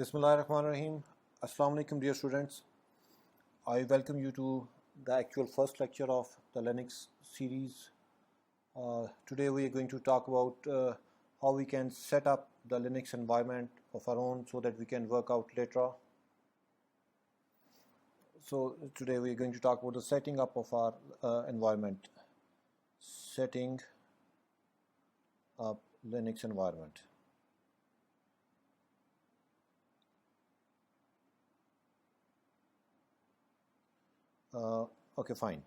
Bismillahirrahmanirrahim. Assalamu alaikum dear students. I welcome you to the actual first lecture of the Linux series. Today we are going to talk about how we can set up the Linux environment of our own so that we can work out later. So today we are going to talk about the setting up of our environment. Setting up Linux environment. Okay, fine.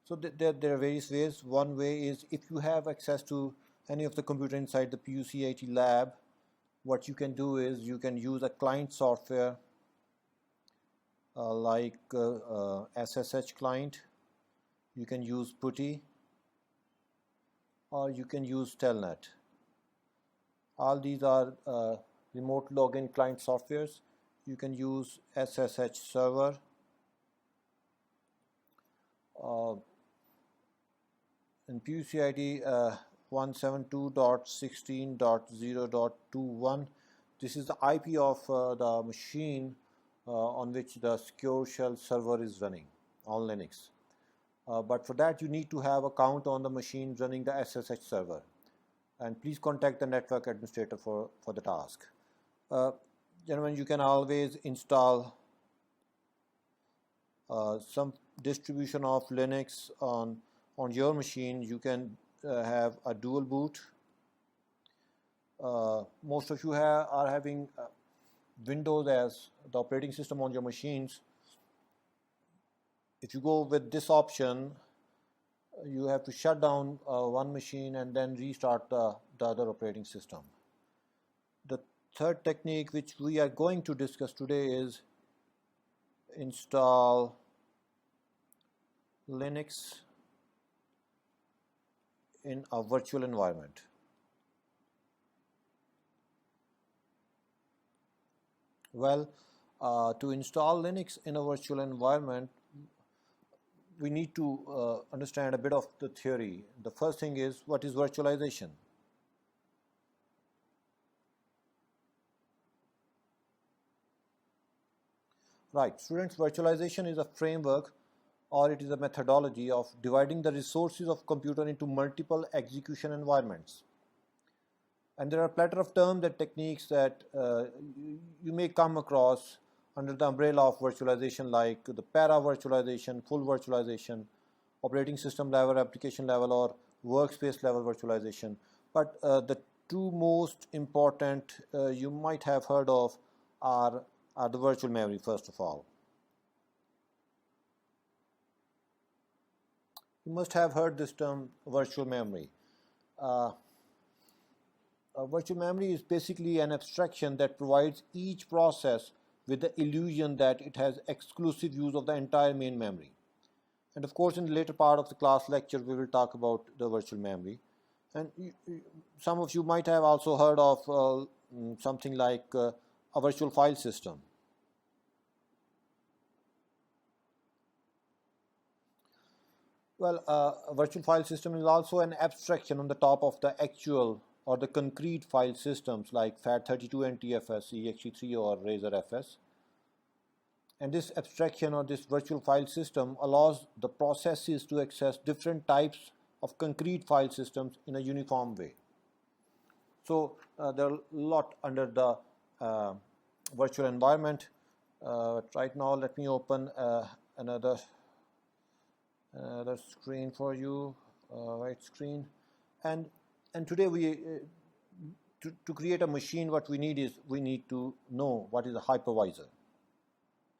So there are various ways. One way is if you have access to any of the computer inside the PUCIT lab, what you can do is you can use a client software like SSH client. You can use PuTTY or you can use Telnet. All these are remote login client softwares. You can use SSH server. In PUCIT 172.16.0.21, this is the IP of the machine on which the secure shell server is running on Linux. But for that you need to have a account on the machine running the SSH server, and please contact the network administrator for the task. Gentlemen, you can always install some distribution of Linux on your machine. You can have a dual boot. Most of you are having Windows as the operating system on your machines. If you go with this option, you have to shut down one machine and then restart the other operating system. The third technique which we are going to discuss today is install Linux in a virtual environment. Well, to install Linux in a virtual environment, we need to understand a bit of the theory. The first thing is, what is virtualization? Right, students, virtualization is a framework or it is a methodology of dividing the resources of computer into multiple execution environments. And there are a plethora of terms and techniques that you may come across under the umbrella of virtualization, like the para-virtualization, full virtualization, operating system level, application level, or workspace level virtualization. But the two most important you might have heard of are the virtual memory, first of all. You must have heard this term, virtual memory. Virtual memory is basically an abstraction that provides each process with the illusion that it has exclusive use of the entire main memory. And of course, in the later part of the class lecture, we will talk about the virtual memory. And some of you might have also heard of something like a virtual file system. Well, a virtual file system is also an abstraction on the top of the actual or the concrete file systems like FAT32 NTFS, ext3 or RazorFS. And this abstraction or this virtual file system allows the processes to access different types of concrete file systems in a uniform way. So there are a lot under the virtual environment. Right now, let me open another screen for you, white screen, and today we to create a machine, what we need is we need to know what is a hypervisor.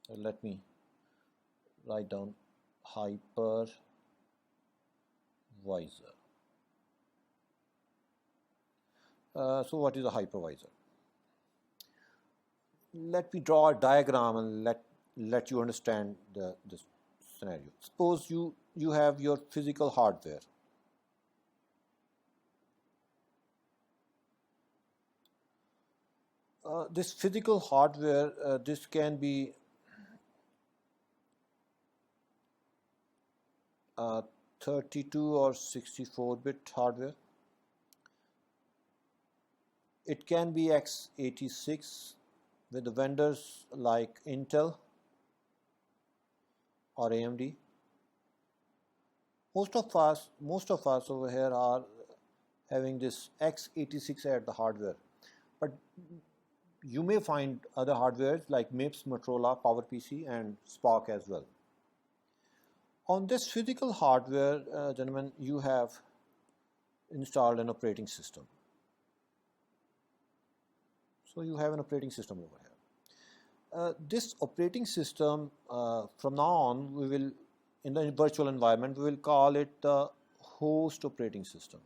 So let me write down hypervisor. So what is a hypervisor? Let me draw a diagram and let you understand this scenario. Suppose you have your physical hardware. This physical hardware, this can be 32 or 64-bit hardware. It can be x86 with the vendors like Intel or AMD. Most of us over here are having this x86 at the hardware, but you may find other hardwares like MIPS, Motorola, PowerPC, and Spark as well. On this physical hardware, gentlemen, you have installed an operating system. So you have an operating system over here. This operating system, from now on, we will, in the virtual environment, we will call it the host operating system.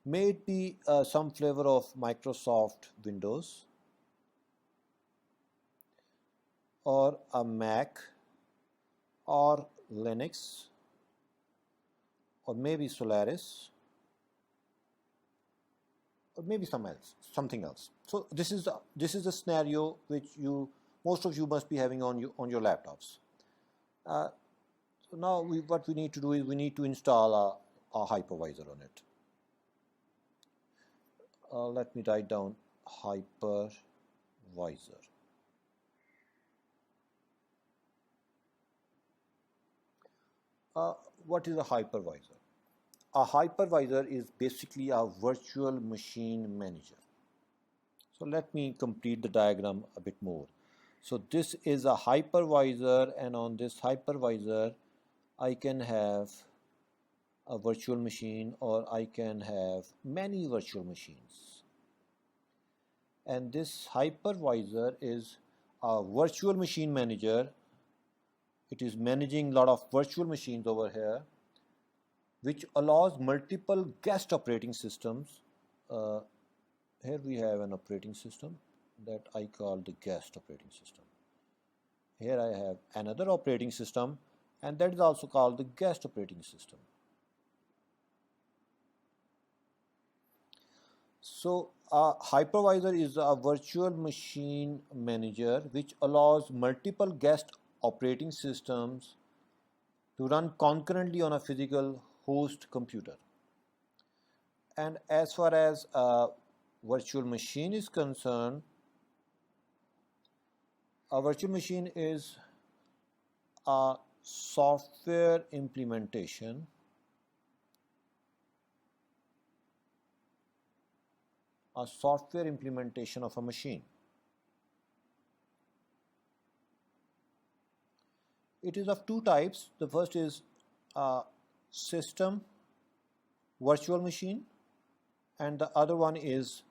May it be some flavor of Microsoft Windows, or a Mac, or Linux, or maybe Solaris, or maybe something else. So this is the scenario which most of you must be having on your laptops. So now what we need to do is we need to install a hypervisor on it. Let me write down hypervisor. What is a hypervisor? A hypervisor is basically a virtual machine manager. So let me complete the diagram a bit more. So this is a hypervisor, and on this hypervisor I can have a virtual machine, or I can have many virtual machines. And this hypervisor is a virtual machine manager. It is managing a lot of virtual machines over here, which allows multiple guest operating systems. Here we have an operating system that I call the guest operating system. Here I have another operating system, and that is also called the guest operating system. So a hypervisor is a virtual machine manager which allows multiple guest operating systems to run concurrently on a physical host computer. And as far as a virtual machine is concerned, a virtual machine is a software implementation of a machine. It is of two types. The first is a system virtual machine, and the other one is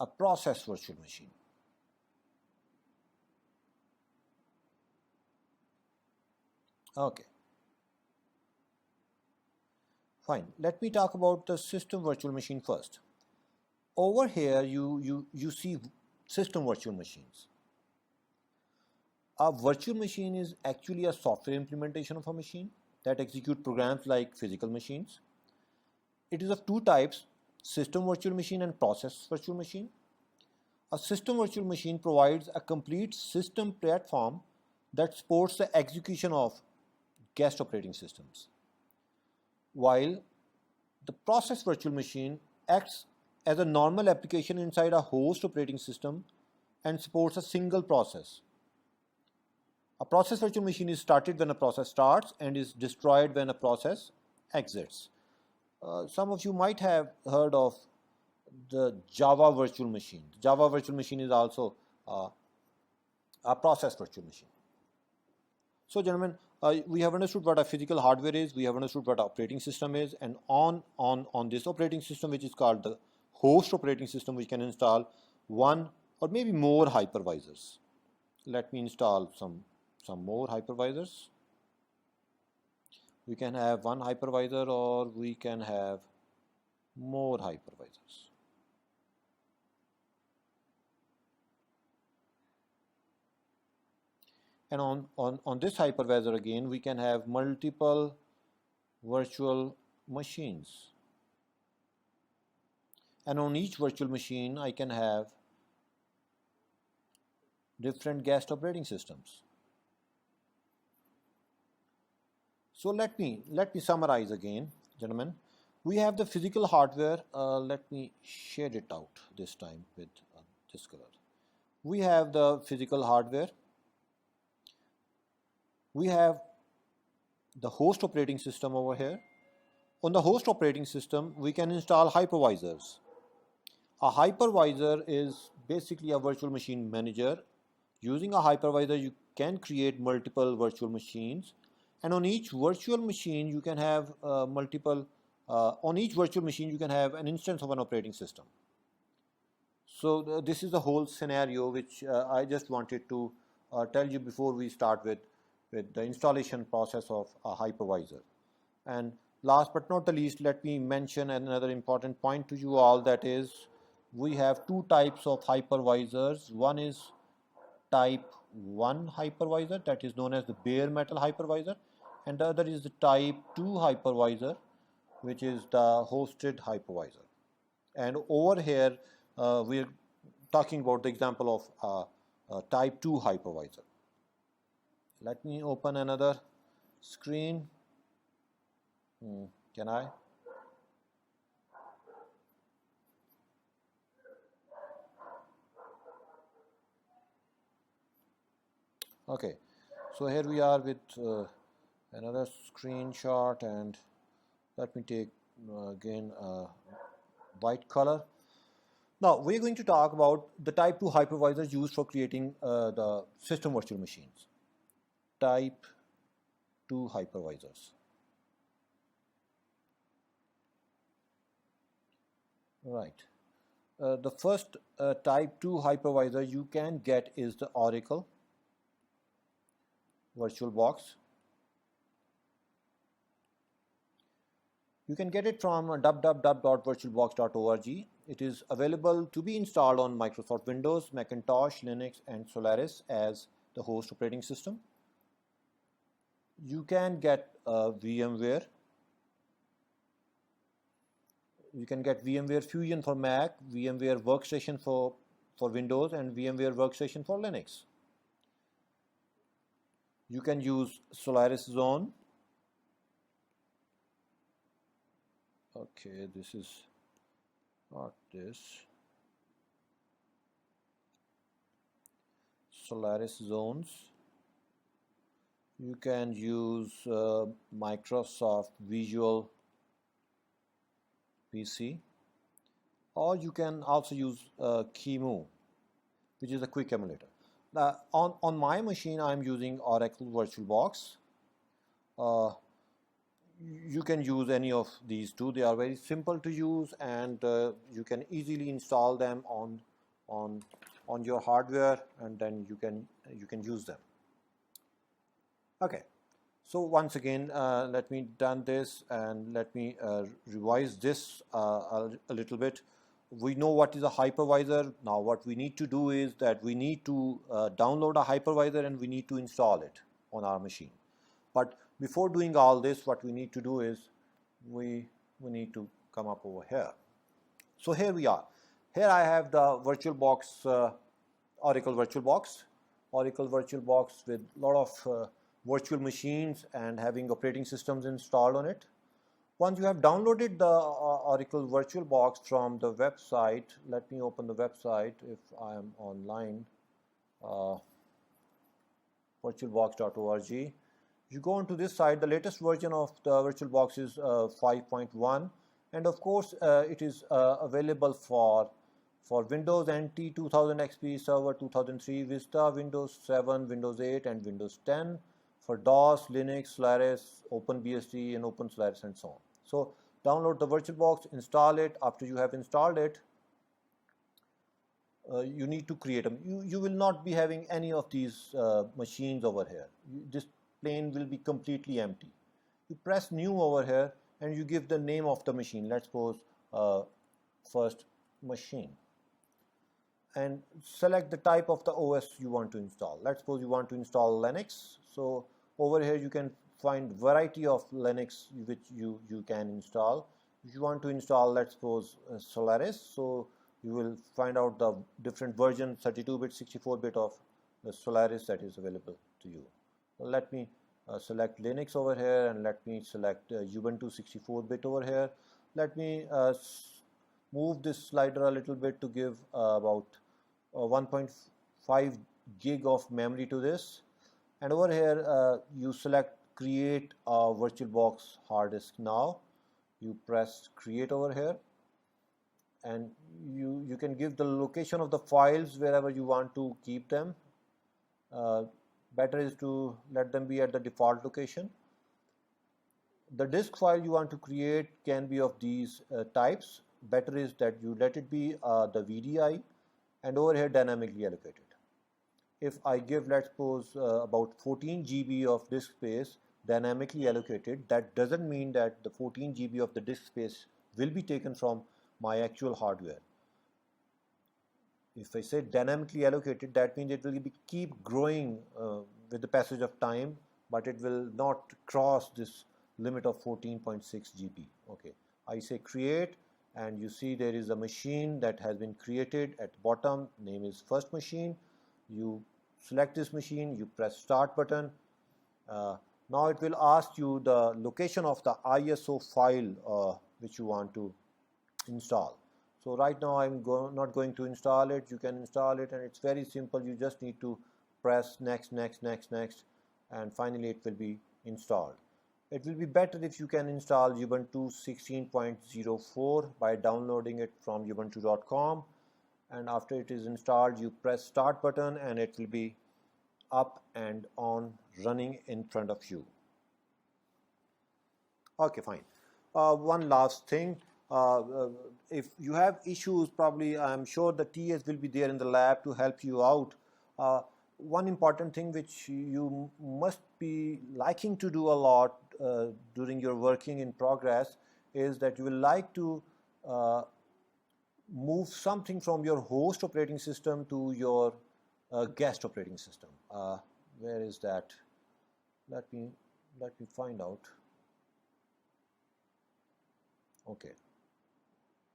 a process virtual machine. Okay. Fine. Let me talk about the system virtual machine first. Over here you see system virtual machines. A virtual machine is actually a software implementation of a machine that execute programs like physical machines. It is of two types, system virtual machine and process virtual machine. A system virtual machine provides a complete system platform that supports the execution of guest operating systems, while the process virtual machine acts as a normal application inside a host operating system and supports a single process. A process virtual machine is started when a process starts and is destroyed when a process exits. Some of you might have heard of the Java virtual machine. The Java virtual machine is also a process virtual machine. So gentlemen, we have understood what a physical hardware is, we have understood what operating system is, and on this operating system, which is called the host operating system, we can install one or maybe more hypervisors. Let me install some more hypervisors. We can have one hypervisor or we can have more hypervisors. And on this hypervisor again, we can have multiple virtual machines. And on each virtual machine, I can have different guest operating systems. So let me summarize again, gentlemen. We have the physical hardware. Let me shade it out this time with this color. We have the physical hardware. We have the host operating system over here. On the host operating system, we can install hypervisors. A hypervisor is basically a virtual machine manager. Using a hypervisor, you can create multiple virtual machines, and on each virtual machine, you can have on each virtual machine, you can have an instance of an operating system. So this is the whole scenario which I just wanted to tell you before we start with the installation process of a hypervisor. And last but not the least, let me mention another important point to you all, that is, we have two types of hypervisors. One is type 1 hypervisor, that is known as the bare metal hypervisor, and the other is the type 2 hypervisor, which is the hosted hypervisor. And over here, we're talking about the example of a type 2 hypervisor. Let me open another screen. Can I? Okay, so here we are with another screenshot, and let me take again white color. Now we're going to talk about the type 2 hypervisors used for creating the system virtual machines. Type 2 hypervisors. Right. The first type 2 hypervisor you can get is the Oracle VirtualBox. You can get it from www.virtualbox.org. It is available to be installed on Microsoft Windows, Macintosh, Linux, and Solaris as the host operating system. You can get VMware. You can get VMware Fusion for Mac, VMware Workstation for Windows, and VMware Workstation for Linux. You can use Solaris Zone. Okay, this is not this. Solaris Zones. You can use Microsoft Visual PC, or you can also use QEMU, which is a quick emulator. Now, on my machine, I'm using Oracle VirtualBox. You can use any of these two. They are very simple to use, and you can easily install them on your hardware, and then you can use them. Okay. So once again, let me done this, and let me revise this a little bit. We know what is a hypervisor. Now what we need to do is that we need to download a hypervisor, and we need to install it on our machine. But before doing all this, what we need to do is we need to come up over here. So here we are. Here I have the VirtualBox, Oracle VirtualBox. Oracle VirtualBox with a lot of virtual machines and having operating systems installed on it. Once you have downloaded the Oracle VirtualBox from the website, let me open the website if I am online, virtualbox.org. You go onto this site. The latest version of the VirtualBox is 5.1, and of course it is available for Windows NT 2000 XP Server 2003, Vista, Windows 7, Windows 8, and Windows 10. For DOS, Linux, Solaris, OpenBSD, and OpenSolaris, and so on. So download the VirtualBox, install it. After you have installed it, you need to create them. You will not be having any of these machines over here. This plane will be completely empty. You press new over here, and you give the name of the machine. Let's suppose first machine, and select the type of the OS you want to install. Let's suppose you want to install Linux. So over here you can find variety of Linux which you can install. If you want to install, let's suppose Solaris, so you will find out the different version, 32-bit, 64-bit of the Solaris that is available to you. So let me select Linux over here, and let me select Ubuntu 64-bit over here. let me move this slider a little bit to give about 1.5 gig of memory to this. And over here you select create a VirtualBox hard disk now. You press create over here, and you can give the location of the files wherever you want to keep them. Better is to let them be at the default location. The disk file you want to create can be of these types. Better is that you let it be the VDI, and over here dynamically allocated. If I give, let's suppose, about 14 GB of disk space dynamically allocated, that doesn't mean that the 14 GB of the disk space will be taken from my actual hardware. If I say dynamically allocated, that means it will keep growing with the passage of time, but it will not cross this limit of 14.6 GB. Okay, I say create, and you see there is a machine that has been created at the bottom. Name is first machine. You select this machine, you press start button. Now it will ask you the location of the ISO file which you want to install. So right now I'm not going to install it. You can install it, and it's very simple. You just need to press next, next, next, next, and finally it will be installed. It will be better if you can install Ubuntu 16.04 by downloading it from ubuntu.com, and after it is installed you press start button and it will be up and on running in front of you. Okay, fine. One last thing. If you have issues, probably I'm sure the TAs will be there in the lab to help you out. One important thing which you must be liking to do a lot during your working in progress is that you will like to move something from your host operating system to your guest operating system. Where is that? Let me find out. Okay,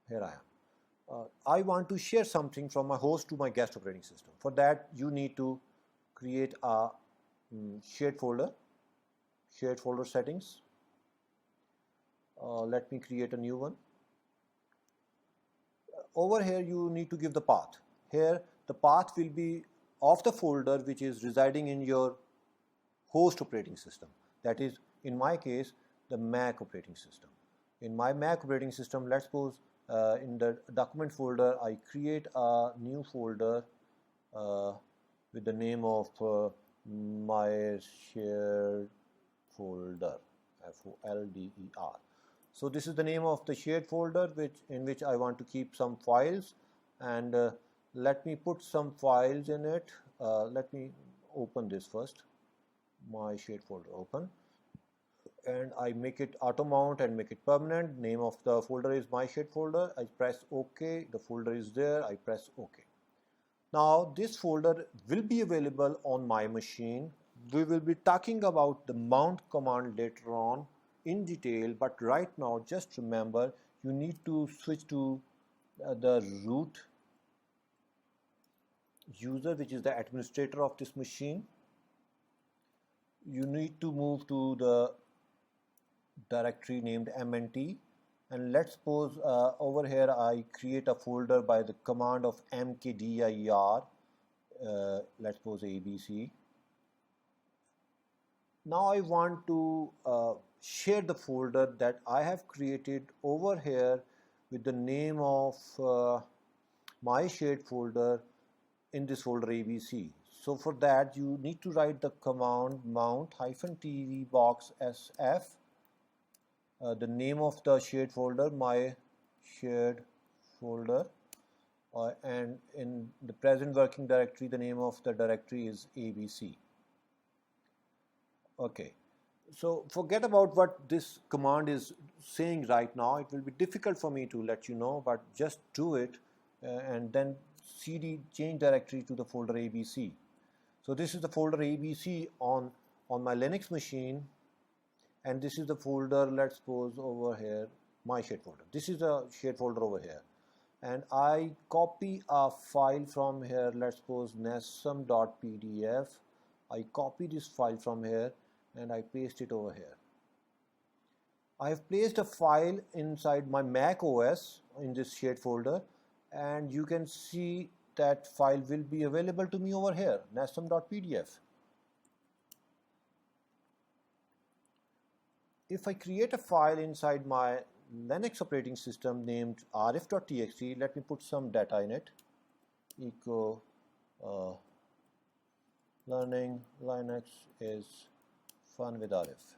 here I am. I want to share something from my host to my guest operating system. For that, you need to create a shared folder settings. Let me create a new one. Over here, you need to give the path. Here, the path will be of the folder which is residing in your host operating system. That is, in my case, the Mac operating system. In my Mac operating system, let's suppose in the document folder, I create a new folder with the name of my shared folder, FOLDER. So this is the name of the shared folder in which I want to keep some files, and let me put some files in it. Let me open this first. My shared folder, open, and I make it auto mount and make it permanent. Name of the folder is my shared folder. I press OK. The folder is there. I press OK. Now this folder will be available on my machine. We will be talking about the mount command later on in detail, but right now just remember you need to switch to the root user, which is the administrator of this machine. You need to move to the directory named MNT, and let's suppose over here I create a folder by the command of mkdir, let's suppose ABC. Now I want to share the folder that I have created over here with the name of my shared folder in this folder ABC. So for that you need to write the command mount -tvbox sf, the name of the shared folder, my shared folder, and in the present working directory the name of the directory is ABC. Okay, so forget about what this command is saying right now. It will be difficult for me to let you know, but just do it and then cd change directory to the folder ABC. So this is the folder ABC on my Linux machine, and this is the folder, let's suppose over here, my shared folder. This is a shared folder over here, and I copy a file from here, let's suppose nesum.pdf. I copy this file from here and I paste it over here. I have placed a file inside my Mac OS in this shared folder, and you can see that file will be available to me over here, nestum.pdf. If I create a file inside my Linux operating system named arif.txt, let me put some data in it. Echo learning Linux is fun with Arif.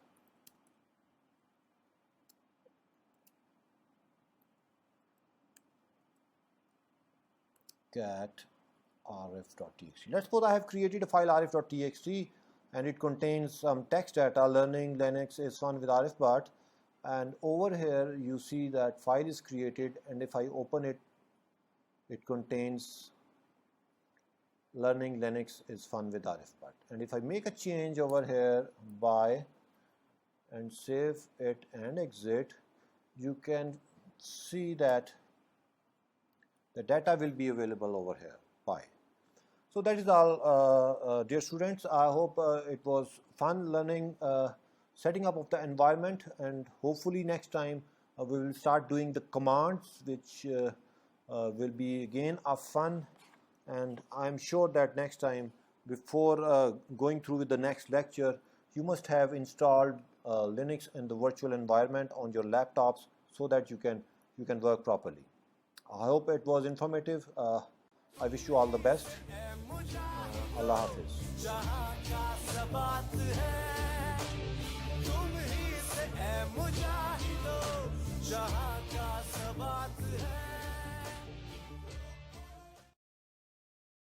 Cat arif.txt. Let's suppose I have created a file arif.txt and it contains some text data, learning Linux is fun with Arif but, and over here you see that file is created, and if I open it, it contains learning Linux is fun with Arif but. And if I make a change over here by and save it and exit, you can see that the data will be available over here by. So that is all, dear students. I hope it was fun learning setting up of the environment, and hopefully next time we will start doing the commands, which will be again a fun, and I'm sure that next time, before going through with the next lecture, you must have installed Linux in the virtual environment on your laptops so that you can work properly. I hope it was informative. I wish you all the best. Allah Hafiz.